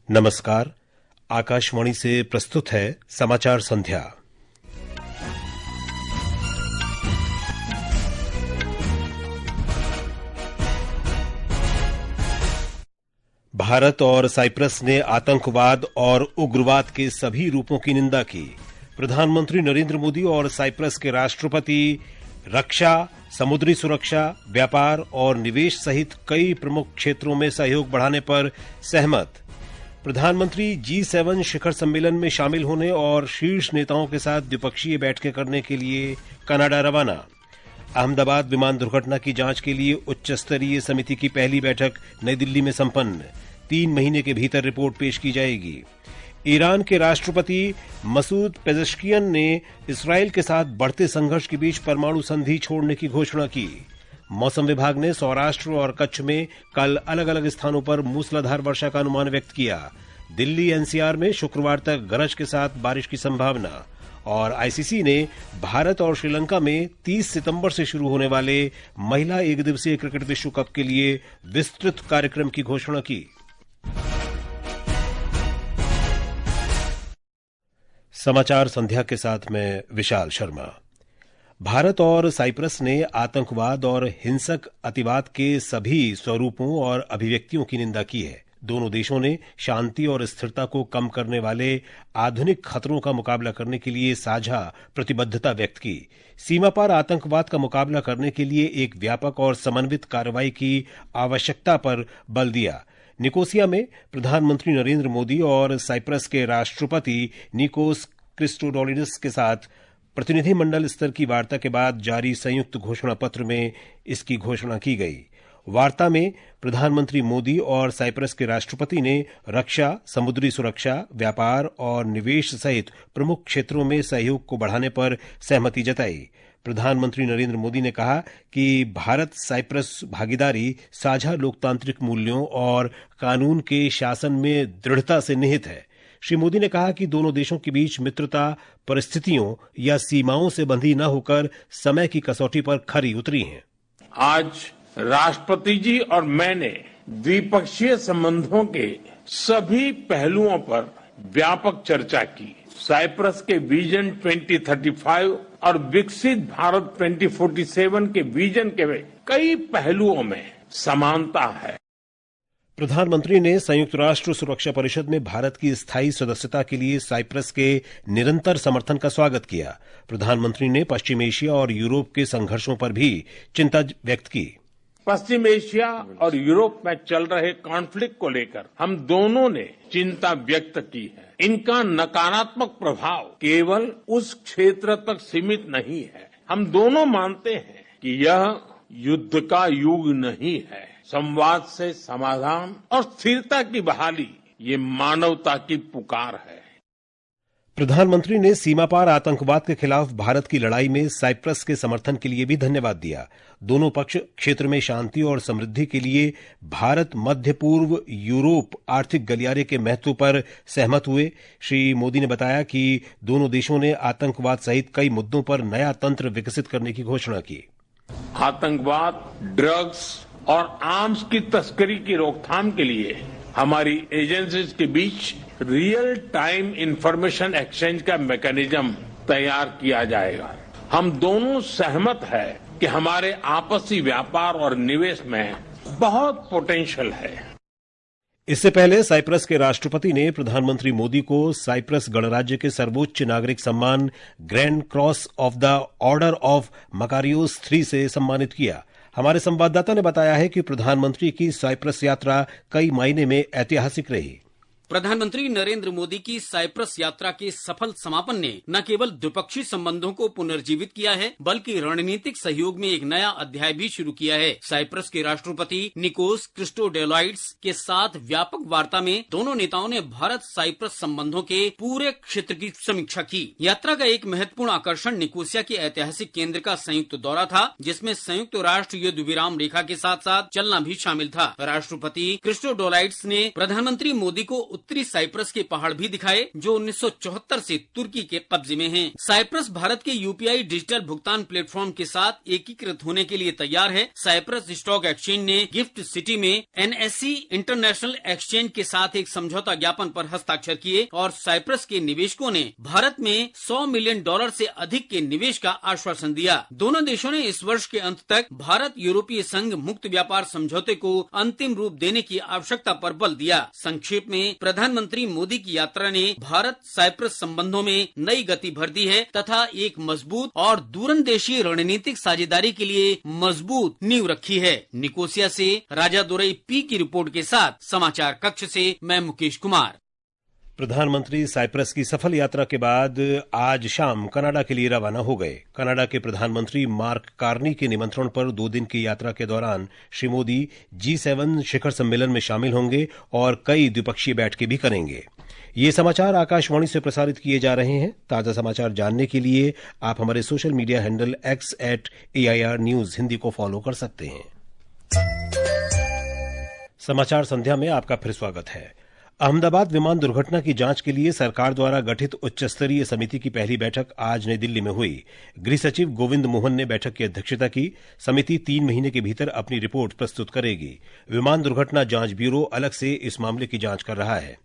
नमस्कार। आकाशवाणी से प्रस्तुत है समाचार संध्या। भारत और साइप्रस ने आतंकवाद और उग्रवाद के सभी रूपों की निंदा की। प्रधानमंत्री नरेंद्र मोदी और साइप्रस के राष्ट्रपति रक्षा, समुद्री सुरक्षा, व्यापार और निवेश सहित कई प्रमुख क्षेत्रों में सहयोग बढ़ाने पर सहमत। प्रधानमंत्री G7 शिखर सम्मेलन में शामिल होने और शीर्ष नेताओं के साथ द्विपक्षीय बैठकें करने के लिए कनाडा रवाना। अहमदाबाद विमान दुर्घटना की जांच के लिए उच्च स्तरीय समिति की पहली बैठक नई दिल्ली में संपन्न। 3 महीने के भीतर रिपोर्ट पेश की जाएगी। ईरान के राष्ट्रपति मसूद पेजेश्कियन ने इस्राएल के साथ बढ़ते संघर्ष के बीच परमाणु संधि छोड़ने की घोषणा की। मौसम विभाग ने सौराष्ट्र और कच्छ में कल अलग अलग स्थानों पर मूसलाधार वर्षा का अनुमान व्यक्त किया। दिल्ली एनसीआर में शुक्रवार तक गरज के साथ बारिश की संभावना। और आईसीसी ने भारत और श्रीलंका में 30 सितंबर से शुरू होने वाले महिला एकदिवसीय क्रिकेट विश्व कप के लिए विस्तृत कार्यक्रम की घोषणा की। समाचार संध्या के साथ मैं विशाल शर्मा। भारत और साइप्रस ने आतंकवाद और हिंसक अतिवाद के सभी स्वरूपों और अभिव्यक्तियों की निंदा की है। दोनों देशों ने शांति और स्थिरता को कम करने वाले आधुनिक खतरों का मुकाबला करने के लिए साझा प्रतिबद्धता व्यक्त की। सीमा पार आतंकवाद का मुकाबला करने के लिए एक व्यापक और समन्वित कार्रवाई की आवश्यकता पर बल दिया। निकोसिया में प्रधानमंत्री नरेंद्र मोदी और साइप्रस के राष्ट्रपति निकोस क्रिस्टोडोलिडस के साथ प्रतिनिधिमंडल स्तर की वार्ता के बाद जारी संयुक्त घोषणा पत्र में इसकी घोषणा की गई। वार्ता में प्रधानमंत्री मोदी और साइप्रस के राष्ट्रपति ने रक्षा, समुद्री सुरक्षा, व्यापार और निवेश सहित प्रमुख क्षेत्रों में सहयोग को बढ़ाने पर सहमति जताई। प्रधानमंत्री नरेंद्र मोदी ने कहा कि भारत साइप्रस भागीदारी साझा लोकतांत्रिक मूल्यों और कानून के शासन में दृढ़ता से निहित है। श्री मोदी ने कहा कि दोनों देशों के बीच मित्रता परिस्थितियों या सीमाओं से बंधी न होकर समय की कसौटी पर खरी उतरी है। आज राष्ट्रपति जी और मैंने द्विपक्षीय संबंधों के सभी पहलुओं पर व्यापक चर्चा की। साइप्रस के विजन 2035 और विकसित भारत 2047 के विजन के कई पहलुओं में समानता है। प्रधानमंत्री ने संयुक्त राष्ट्र सुरक्षा परिषद में भारत की स्थायी सदस्यता के लिए साइप्रस के निरंतर समर्थन का स्वागत किया। प्रधानमंत्री ने पश्चिम एशिया और यूरोप के संघर्षों पर भी चिंता व्यक्त की। पश्चिम एशिया और यूरोप में चल रहे कॉन्फ्लिक्ट को लेकर हम दोनों ने चिंता व्यक्त की है। इनका नकारात्मक प्रभाव केवल उस क्षेत्र तक सीमित नहीं है। हम दोनों मानते हैं कि यह युद्ध का युग नहीं है। संवाद से समाधान और स्थिरता की बहाली ये मानवता की पुकार है। प्रधानमंत्री ने सीमापार आतंकवाद के खिलाफ भारत की लड़ाई में साइप्रस के समर्थन के लिए भी धन्यवाद दिया। दोनों पक्ष क्षेत्र में शांति और समृद्धि के लिए भारत मध्य पूर्व यूरोप आर्थिक गलियारे के महत्व पर सहमत हुए। श्री मोदी ने बताया कि दोनों देशों ने आतंकवाद सहित कई मुद्दों पर नया तंत्र विकसित करने की घोषणा की। आतंकवाद, ड्रग्स और आर्म्स की तस्करी की रोकथाम के लिए हमारी एजेंसीज के बीच रियल टाइम इंफॉर्मेशन एक्सचेंज का मैकेनिज्म तैयार किया जाएगा। हम दोनों सहमत है कि हमारे आपसी व्यापार और निवेश में बहुत पोटेंशियल है। इससे पहले साइप्रस के राष्ट्रपति ने प्रधानमंत्री मोदी को साइप्रस गणराज्य के सर्वोच्च नागरिक सम्मान grand cross of the order of Makarios III से सम्मानित किया। हमारे संवाददाता ने बताया है कि प्रधानमंत्री की साइप्रस यात्रा कई मायने में ऐतिहासिक रही। प्रधानमंत्री नरेंद्र मोदी की साइप्रस यात्रा के सफल समापन ने न केवल द्विपक्षीय संबंधों को पुनर्जीवित किया है, बल्कि रणनीतिक सहयोग में एक नया अध्याय भी शुरू किया है। साइप्रस के राष्ट्रपति निकोस क्रिस्टोडोलाइड्स के साथ व्यापक वार्ता में दोनों नेताओं ने भारत साइप्रस संबंधों के पूरे क्षेत्र की समीक्षा की। यात्रा का एक महत्वपूर्ण आकर्षण निकोसिया के ऐतिहासिक केंद्र का संयुक्त दौरा था, जिसमें संयुक्त राष्ट्र युद्ध विराम रेखा के साथ साथ चलना भी शामिल था। राष्ट्रपति क्रिस्टोडोलाइड्स ने प्रधानमंत्री मोदी को उत्तरी साइप्रस के पहाड़ भी दिखाए जो 1974 से तुर्की के कब्जे में हैं। साइप्रस भारत के यूपीआई डिजिटल भुगतान प्लेटफॉर्म के साथ एकीकृत होने के लिए तैयार है। साइप्रस स्टॉक एक्सचेंज ने गिफ्ट सिटी में NSE इंटरनेशनल एक्सचेंज के साथ एक समझौता ज्ञापन पर हस्ताक्षर किए और साइप्रस के निवेशकों ने भारत में $100 मिलियन से अधिक के निवेश का आश्वासन दिया। दोनों देशों ने इस वर्ष के अंत तक भारत यूरोपीय संघ मुक्त व्यापार समझौते को अंतिम रूप देने की आवश्यकता पर बल दिया। संक्षेप में, प्रधानमंत्री मोदी की यात्रा ने भारत साइप्रस संबंधों में नई गति भर दी है तथा एक मजबूत और दूरंदेशी रणनीतिक साझेदारी के लिए मजबूत नींव रखी है। निकोसिया से राजा दुरई पी की रिपोर्ट के साथ समाचार कक्ष से मैं मुकेश कुमार। प्रधानमंत्री साइप्रस की सफल यात्रा के बाद आज शाम कनाडा के लिए रवाना हो गए। कनाडा के प्रधानमंत्री मार्क कार्नी के निमंत्रण पर 2 दिन की यात्रा के दौरान श्री मोदी G7 शिखर सम्मेलन में शामिल होंगे और कई द्विपक्षीय बैठकें भी करेंगे। ये समाचार आकाशवाणी से प्रसारित किए जा रहे हैं। ताजा समाचार जानने के लिए आप हमारे social media handle X@AIR News Hindi को फॉलो कर सकते हैं। समाचार संध्या में आपका फिर स्वागत है। अहमदाबाद विमान दुर्घटना की जांच के लिए सरकार द्वारा गठित उच्च स्तरीय समिति की पहली बैठक आज नई दिल्ली में हुई। गृह सचिव गोविंद मोहन ने बैठक की अध्यक्षता की। समिति 3 महीने के भीतर अपनी रिपोर्ट प्रस्तुत करेगी। विमान दुर्घटना जांच ब्यूरो अलग से इस मामले की जांच कर रहा है।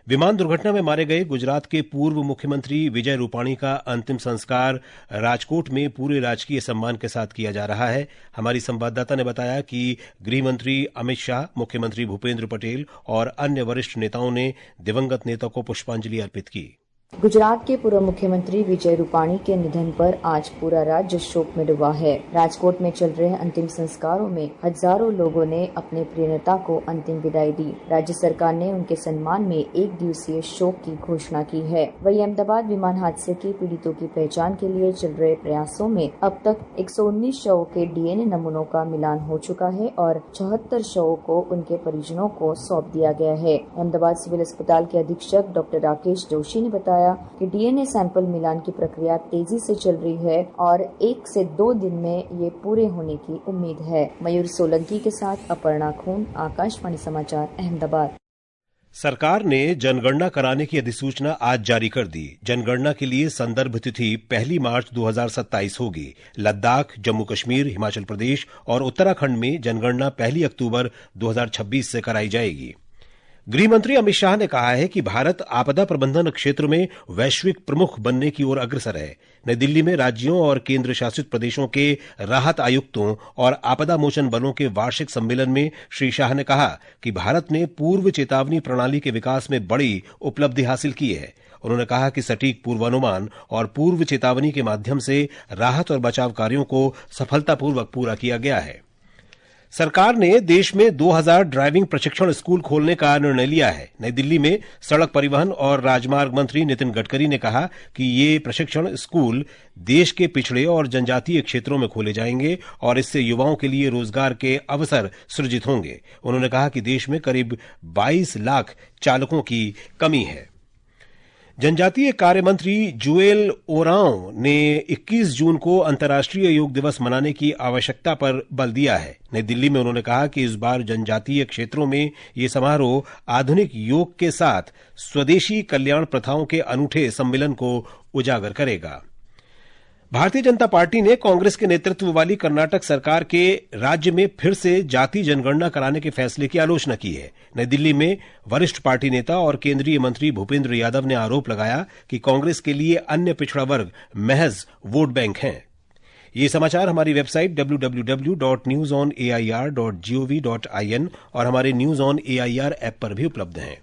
विमान दुर्घटना में मारे गए गुजरात के पूर्व मुख्यमंत्री विजय रूपाणी का अंतिम संस्कार राजकोट में पूरे राजकीय सम्मान के साथ किया जा रहा है। हमारी संवाददाता ने बताया कि गृह मंत्री अमित शाह, मुख्यमंत्री भूपेंद्र पटेल और अन्य वरिष्ठ नेताओं ने दिवंगत नेता को पुष्पांजलि अर्पित की। गुजरात के पूर्व मुख्यमंत्री विजय रूपाणी के निधन पर आज पूरा राज्य शोक में डूबा है। राजकोट में चल रहे अंतिम संस्कारों में हजारों लोगों ने अपने प्रिय नेता को अंतिम विदाई दी। राज्य सरकार ने उनके सम्मान में 1 दिवसीय शोक की घोषणा की है। वहीं अहमदाबाद विमान हादसे के पीड़ितों की पहचान के लिए चल रहे प्रयासों में अब तक 119 शवों के DNA नमूनों का मिलान हो चुका है और 74 शवों को उनके परिजनों को सौंप दिया गया है। अहमदाबाद सिविल अस्पताल के अधीक्षक डॉक्टर राकेश जोशी ने बताया कि DNA सैंपल मिलान की प्रक्रिया तेजी से चल रही है और 1 से 2 दिन में ये पूरे होने की उम्मीद है। मयूर सोलंकी के साथ अपर्णा खून, आकाशवाणी समाचार, अहमदाबाद। सरकार ने जनगणना कराने की अधिसूचना आज जारी कर दी। जनगणना के लिए संदर्भ तिथि 1 मार्च 2027 होगी। लद्दाख, जम्मू कश्मीर, हिमाचल प्रदेश और उत्तराखंड में जनगणना 1 अक्टूबर 2026 से कराई जाएगी। गृह मंत्री अमित शाह ने कहा है कि भारत आपदा प्रबंधन क्षेत्र में वैश्विक प्रमुख बनने की ओर अग्रसर है। नई दिल्ली में राज्यों और केंद्र शासित प्रदेशों के राहत आयुक्तों और आपदा मोचन बलों के वार्षिक सम्मेलन में श्री शाह ने कहा कि भारत ने पूर्व चेतावनी प्रणाली के विकास में बड़ी उपलब्धि हासिल की है। उन्होंने कहा कि सटीक पूर्वानुमान और पूर्व चेतावनी के माध्यम से राहत और बचाव कार्यों को सफलतापूर्वक पूरा किया गया है। सरकार ने देश में 2000 ड्राइविंग प्रशिक्षण स्कूल खोलने का निर्णय लिया है। नई दिल्ली में सड़क परिवहन और राजमार्ग मंत्री नितिन गडकरी ने कहा कि ये प्रशिक्षण स्कूल देश के पिछड़े और जनजातीय क्षेत्रों में खोले जाएंगे और इससे युवाओं के लिए रोजगार के अवसर सृजित होंगे। उन्होंने कहा कि देश में करीब 22 लाख चालकों की कमी है। जनजातीय कार्य मंत्री जुएल ओरांव ने 21 जून को अंतर्राष्ट्रीय योग दिवस मनाने की आवश्यकता पर बल दिया है। नई दिल्ली में उन्होंने कहा कि इस बार जनजातीय क्षेत्रों में ये समारोह आधुनिक योग के साथ स्वदेशी कल्याण प्रथाओं के अनूठे सम्मिलन को उजागर करेगा। भारतीय जनता पार्टी ने कांग्रेस के नेतृत्व वाली कर्नाटक सरकार के राज्य में फिर से जाति जनगणना कराने के फैसले की आलोचना की है। नई दिल्ली में वरिष्ठ पार्टी नेता और केंद्रीय मंत्री भूपेंद्र यादव ने आरोप लगाया कि कांग्रेस के लिए अन्य पिछड़ा वर्ग महज वोट बैंक हैं। ये समाचार हमारी वेबसाइट www.newsonair.gov.in और हमारे न्यूज ऑन एआईआर ऐप पर भी उपलब्ध हैं।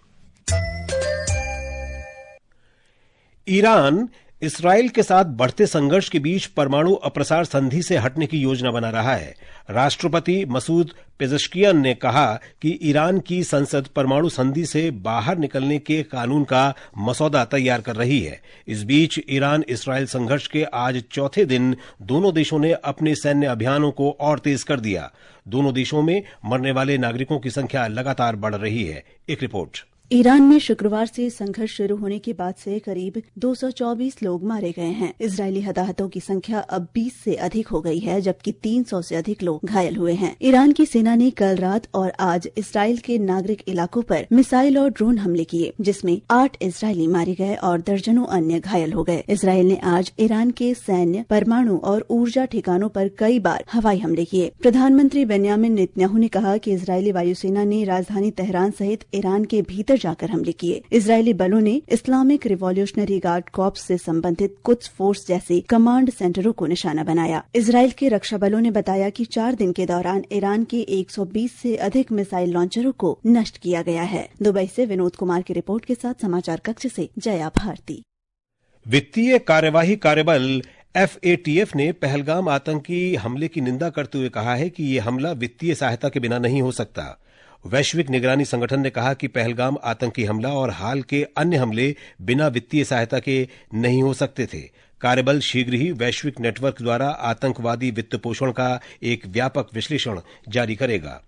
ईरान इसराइल के साथ बढ़ते संघर्ष के बीच परमाणु अप्रसार संधि से हटने की योजना बना रहा है। राष्ट्रपति मसूद पेज़ेश्कियान ने कहा कि ईरान की संसद परमाणु संधि से बाहर निकलने के कानून का मसौदा तैयार कर रही है। इस बीच ईरान इसराइल संघर्ष के आज चौथे दिन दोनों देशों ने अपने सैन्य अभियानों को और तेज कर दिया। दोनों देशों में मरने वाले नागरिकों की संख्या लगातार बढ़ रही है। एक रिपोर्ट। ईरान में शुक्रवार से संघर्ष शुरू होने के बाद से करीब 224 लोग मारे गए हैं। इजरायली हताहतों की संख्या अब 20 से अधिक हो गई है, जबकि 300 से अधिक लोग घायल हुए हैं। ईरान की सेना ने कल रात और आज इसराइल के नागरिक इलाकों पर मिसाइल और ड्रोन हमले किए, जिसमें 8 इसराइली मारे गए और दर्जनों अन्य घायल हो गए। इसराइल ने आज ईरान के सैन्य, परमाणु और ऊर्जा ठिकानों पर कई बार हवाई हमले किए। प्रधानमंत्री बेंयामिन नेतन्याहू ने कहा कि इजरायली वायुसेना ने राजधानी तेहरान सहित ईरान के भीतर जाकर हमले किए। इजरायली बलों ने इस्लामिक रिवॉल्यूशनरी गार्ड कॉर्प्स से संबंधित कुछ फोर्स जैसे कमांड सेंटरों को निशाना बनाया। इजराइल के रक्षा बलों ने बताया कि 4 दिन के दौरान ईरान के 120 से अधिक मिसाइल लॉन्चरों को नष्ट किया गया है। दुबई से विनोद कुमार की रिपोर्ट के साथ समाचार कक्ष से जया भारती। वित्तीय कार्यवाही कार्यबल FATF ने पहलगाम आतंकी हमले की निंदा करते हुए कहा है कि ये हमला वित्तीय सहायता के बिना नहीं हो सकता। वैश्विक निगरानी संगठन ने कहा कि पहलगाम आतंकी हमला और हाल के अन्य हमले बिना वित्तीय सहायता के नहीं हो सकते थे। कार्यबल शीघ्र ही वैश्विक नेटवर्क द्वारा आतंकवादी वित्त पोषण का एक व्यापक विश्लेषण जारी करेगा।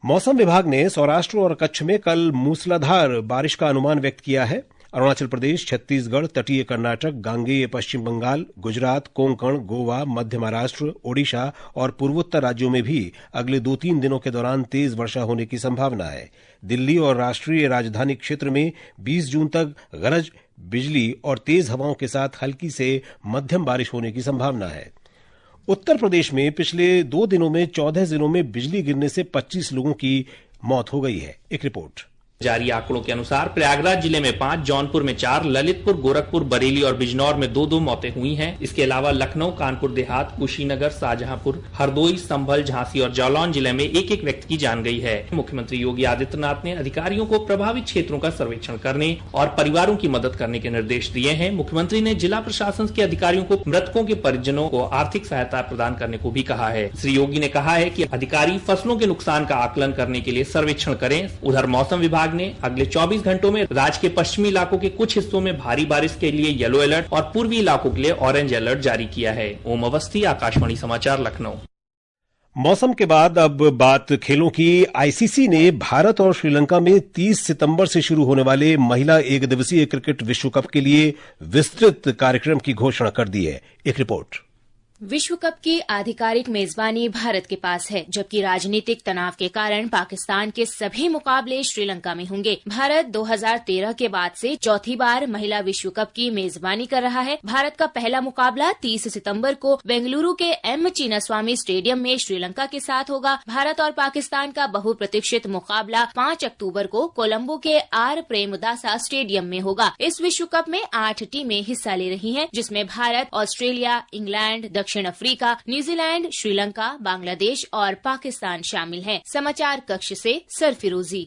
मौसम विभाग ने सौराष्ट्र और कच्छ में कल मूसलाधार बारिश का अनुमान व्यक्त किया है। अरुणाचल प्रदेश, छत्तीसगढ़, तटीय कर्नाटक, गांगेय पश्चिम बंगाल, गुजरात, कोंकण, गोवा, मध्य महाराष्ट्र, ओडिशा और पूर्वोत्तर राज्यों में भी अगले 2-3 दिनों के दौरान तेज वर्षा होने की संभावना है। दिल्ली और राष्ट्रीय राजधानी क्षेत्र में 20 जून तक गरज, बिजली और तेज हवाओं के साथ हल्की से मध्यम बारिश होने की संभावना है। उत्तर प्रदेश में पिछले 2 दिनों में 14 जिलों में बिजली गिरने से 25 लोगों की मौत हो गई है। एक रिपोर्ट। जारी आंकड़ों के अनुसार प्रयागराज जिले में 5, जौनपुर में 4, ललितपुर, गोरखपुर, बरेली और बिजनौर में 2-2 मौतें हुई हैं। इसके अलावा लखनऊ, कानपुर देहात, कुशीनगर, शाहजहांपुर, हरदोई, संभल, झांसी और जालौन जिले में 1-1 व्यक्ति की जान गई है। मुख्यमंत्री योगी आदित्यनाथ ने अधिकारियों को प्रभावित क्षेत्रों का सर्वेक्षण करने और परिवारों की मदद करने के निर्देश दिए हैं। मुख्यमंत्री ने जिला प्रशासन के अधिकारियों को मृतकों के परिजनों को आर्थिक सहायता प्रदान करने को भी कहा है। श्री योगी ने कहा है कि अधिकारी फसलों के नुकसान का आकलन करने के लिए सर्वेक्षण करें। उधर मौसम विभाग ने अगले 24 घंटों में राज्य के पश्चिमी इलाकों के कुछ हिस्सों में भारी बारिश के लिए येलो अलर्ट और पूर्वी इलाकों के लिए ऑरेंज अलर्ट जारी किया है। ओम अवस्थी, आकाशवाणी समाचार, लखनऊ। मौसम के बाद अब बात खेलों की। आईसीसी ने भारत और श्रीलंका में 30 सितंबर से शुरू होने वाले महिला एकदिवसीय क्रिकेट विश्व कप के लिए विस्तृत कार्यक्रम की घोषणा कर दी है। एक रिपोर्ट। विश्व कप की आधिकारिक मेजबानी भारत के पास है, जबकि राजनीतिक तनाव के कारण पाकिस्तान के सभी मुकाबले श्रीलंका में होंगे। भारत 2013 के बाद से चौथी बार महिला विश्व कप की मेजबानी कर रहा है। भारत का पहला मुकाबला 30 सितंबर को बेंगलुरु के M चिन्नास्वामी स्टेडियम में श्रीलंका के साथ होगा। भारत और पाकिस्तान का बहुप्रतीक्षित मुकाबला 5 अक्टूबर को कोलंबो के R प्रेमदासा स्टेडियम में होगा। इस विश्व कप में 8 टीमें हिस्सा ले रही हैं, जिसमें भारत, ऑस्ट्रेलिया, इंग्लैंड, दक्षिण अफ्रीका, न्यूजीलैंड, श्रीलंका, बांग्लादेश और पाकिस्तान शामिल हैं। समाचार कक्ष से सरफिरोजी।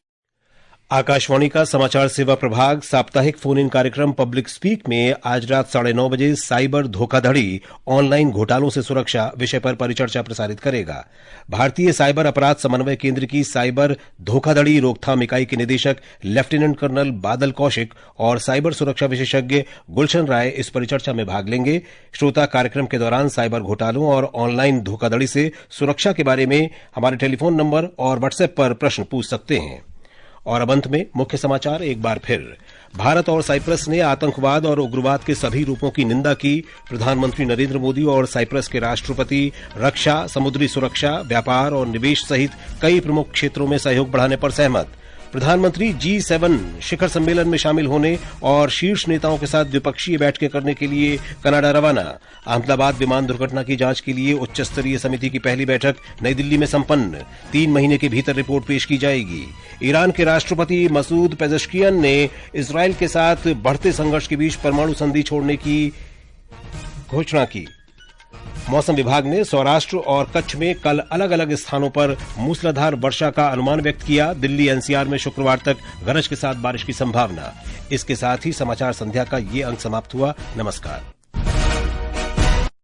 आकाशवाणी का समाचार सेवा प्रभाग साप्ताहिक फोन इन कार्यक्रम पब्लिक स्पीक में आज रात 9:30 बजे साइबर धोखाधड़ी, ऑनलाइन घोटालों से सुरक्षा विषय पर परिचर्चा प्रसारित करेगा। भारतीय साइबर अपराध समन्वय केंद्र की साइबर धोखाधड़ी रोकथाम इकाई के निदेशक लेफ्टिनेंट कर्नल बादल कौशिक और साइबर सुरक्षा विशेषज्ञ गुलशन राय इस परिचर्चा में भाग लेंगे। श्रोता कार्यक्रम के दौरान साइबर घोटालों और ऑनलाइन धोखाधड़ी से सुरक्षा के बारे में हमारे टेलीफोन नंबर और व्हाट्सएप पर प्रश्न पूछ सकते हैं। और अब अंत में मुख्य समाचार एक बार फिर। भारत और साइप्रस ने आतंकवाद और उग्रवाद के सभी रूपों की निंदा की। प्रधानमंत्री नरेंद्र मोदी और साइप्रस के राष्ट्रपति रक्षा, समुद्री सुरक्षा, व्यापार और निवेश सहित कई प्रमुख क्षेत्रों में सहयोग बढ़ाने पर सहमत। प्रधानमंत्री G7 शिखर सम्मेलन में शामिल होने और शीर्ष नेताओं के साथ द्विपक्षीय बैठकें करने के लिए कनाडा रवाना। अहमदाबाद विमान दुर्घटना की जांच के लिए उच्च स्तरीय समिति की पहली बैठक नई दिल्ली में संपन्न। 3 महीने के भीतर रिपोर्ट पेश की जाएगी। ईरान के राष्ट्रपति मसूद पेजेश्कियन ने इजरायल के साथ बढ़ते संघर्ष के बीच परमाणु संधि छोड़ने की घोषणा की। मौसम विभाग ने सौराष्ट्र और कच्छ में कल अलग अलग स्थानों पर मूसलाधार वर्षा का अनुमान व्यक्त किया। दिल्ली NCR में शुक्रवार तक गरज के साथ बारिश की संभावना। इसके साथ ही समाचार संध्या का ये अंक समाप्त हुआ। नमस्कार।